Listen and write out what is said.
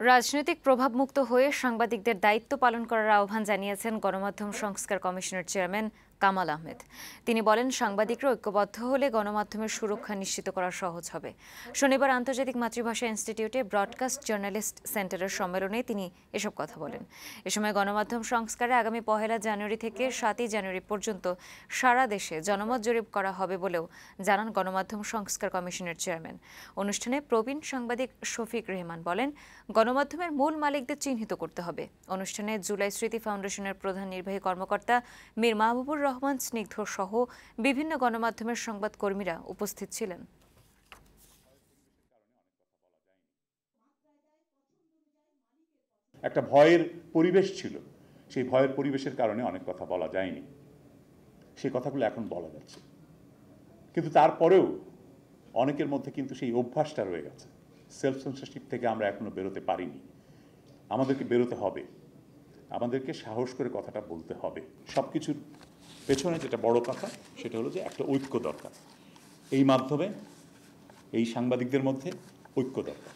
রাজনৈতিক প্রভাবমুক্ত হয়ে সাংবাদিকদের দায়িত্ব পালন করার আহ্বান জানিয়েছেন গণমাধ্যম সংস্কার কমিশনের চেয়ারম্যান কামাল আহমেদ। তিনি বলেন, সাংবাদিকরা ঐক্যবদ্ধ হলে গণমাধ্যমের সুরক্ষা নিশ্চিত করা সহজ হবে। শনিবার আন্তর্জাতিক মাতৃভাষা ইনস্টিটিউটে ব্রডকাস্ট জার্নালিস্ট সেন্টারের সম্মেলনে তিনি এসব কথা বলেন। এ সময় গণমাধ্যম সংস্কারে আগামী 1 জানুয়ারি থেকে 7 জানুয়ারি পর্যন্ত সারা দেশে জনমত জরিপ করা হবে বলেও জানান গণমাধ্যম সংস্কার কমিশনের চেয়ারম্যান। অনুষ্ঠানে প্রবীণ সাংবাদিক শফিক রেহমান বলেন, গণমাধ্যমের মূল মালিকদের চিহ্নিত করতে হবে। অনুষ্ঠানে জুলাই স্মৃতি ফাউন্ডেশনের প্রধান নির্বাহী কর্মকর্তা মীর মাহবুবুর রহমান স্নিগ্ধ সহ বিভিন্ন গণমাধ্যমের সংবাদকর্মীরা উপস্থিত ছিলেন। একটা ভয়ের পরিবেশ ছিল, সেই ভয়ের পরিবেশের কারণে অনেক কথা বলা যায়নি। সেই কথাগুলো এখন বলা যাচ্ছে, কিন্তু তারপরেও অনেকের মধ্যে কিন্তু সেই অভ্যাসটা রয়ে গেছে। সেলফ সেন্সরশিপ থেকে আমরা এখনো বেরোতে পারিনি। আমাদেরকে বেরোতে হবে, আমাদেরকে সাহস করে কথাটা বলতে হবে। সব কিছুর পেছনে যেটা বড় কথা সেটা হলো যে একটা ঐক্য দরকার। এই মাধ্যমে এই সাংবাদিকদের মধ্যে ঐক্য দরকার।